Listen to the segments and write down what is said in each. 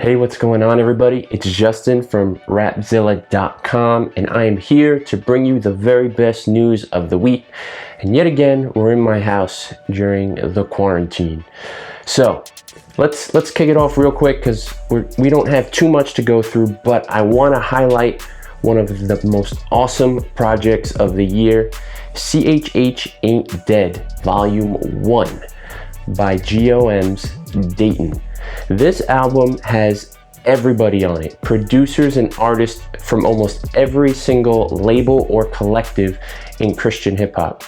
Hey, what's going on, everybody? It's Justin from Rapzilla.com, and I am here to bring you the very best news of the week. And yet again, we're in my house during the quarantine. So let's kick it off real quick because we don't have too much to go through, but I want to highlight one of the most awesome projects of the year, CHH Ain't Dead, Volume 1 by GOM's Datin. This album has everybody on it, producers and artists from almost every single label or collective in Christian hip hop.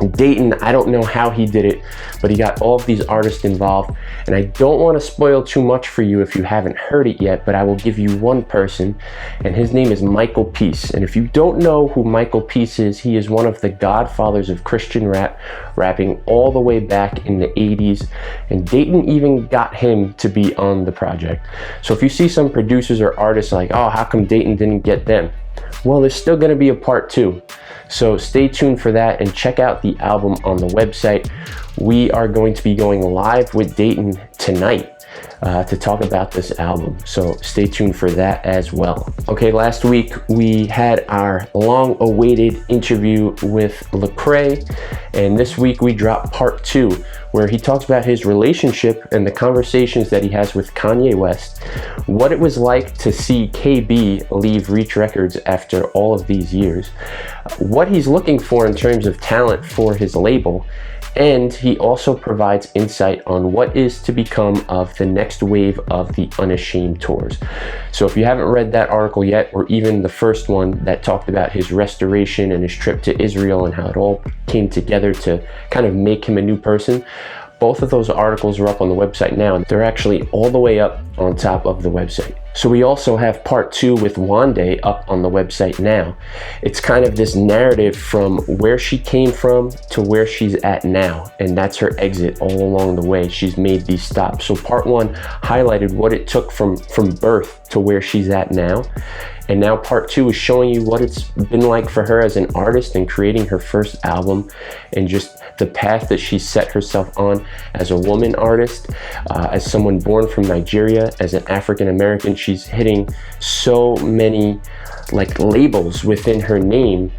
Datin, I don't know how he did it, but he got all of these artists involved, and I don't want to spoil too much for you if you haven't heard it yet, but I will give you one person, and his name is Michael Peace. And if you don't know who Michael Peace is, he is one of the godfathers of Christian rap, rapping all the way back in the 80s, and Datin even got him to be on the project. So if you see some producers or artists like, oh, how come Datin didn't get them? Well, there's still going to be a part 2. So stay tuned for that and check out the album on the website. We are going to be going live with Datin tonight to talk about this album. So stay tuned for that as well. Okay, last week we had our long-awaited interview with Lecrae, and this week we dropped part 2, where he talks about his relationship and the conversations that he has with Kanye West, what it was like to see KB leave Reach Records after all of these years, what he's looking for in terms of talent for his label, and he also provides insight on what is to become of the next wave of the Unashamed tours. So if you haven't read that article yet, or even the first one that talked about his restoration and his trip to Israel and how it all came together to kind of make him a new person, both of those articles are up on the website now, and they're actually all the way up on top of the website. So we also have part 2 with Wande up on the website now. It's kind of this narrative from where she came from to where she's at now, and that's her exit all along the way. She's made these stops. So part 1 highlighted what it took from birth to where she's at now. And now part 2 is showing you what it's been like for her as an artist and creating her first album, and just the path that she set herself on as a woman artist, as someone born from Nigeria, as an African American. She's hitting so many labels within her name,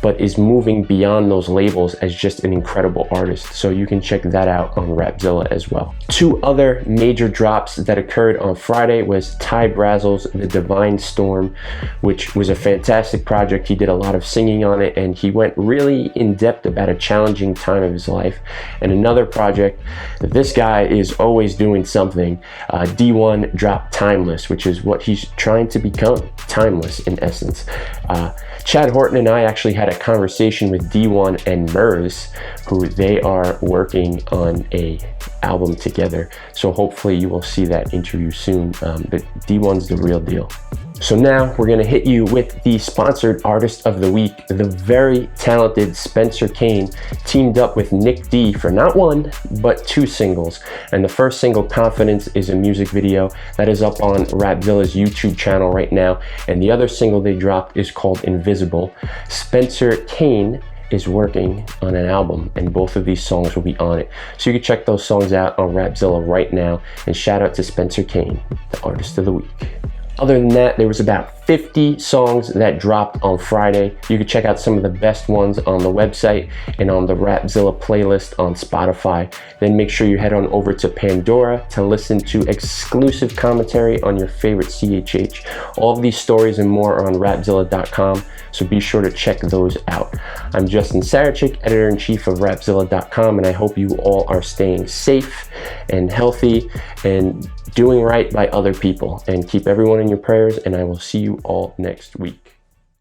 but is moving beyond those labels as just an incredible artist. So you can check that out on Rapzilla as well. 2 other major drops that occurred on Friday was Ty Brazel's The Divine Storm, which was a fantastic project. He did a lot of singing on it, and he went really in depth about a challenging time of his life. And another project, this guy is always doing something. D1 dropped Timeless, which is what he's trying to become, timeless in essence. Chad Horton and I actually had a conversation with D1 and Murs, who they are working on a album together. So hopefully you will see that interview soon, but D1's the real deal. So now we're gonna hit you with the sponsored artist of the week. The very talented Spencer Kane teamed up with Nick D for not 1, but 2 singles. And the first single, Confidence, is a music video that is up on Rapzilla's YouTube channel right now. And the other single they dropped is called Invisible. Spencer Kane is working on an album, and both of these songs will be on it. So you can check those songs out on Rapzilla right now. And shout out to Spencer Kane, the artist of the week. Other than that, there was about 50 songs that dropped on Friday. You can check out some of the best ones on the website and on the Rapzilla playlist on Spotify. Then make sure you head on over to Pandora to listen to exclusive commentary on your favorite CHH. All of these stories and more are on Rapzilla.com, so be sure to check those out. I'm Justin Sarachik, editor-in-chief of Rapzilla.com, and I hope you all are staying safe and healthy and doing right by other people, and keep everyone in your prayers, and I will see you all next week.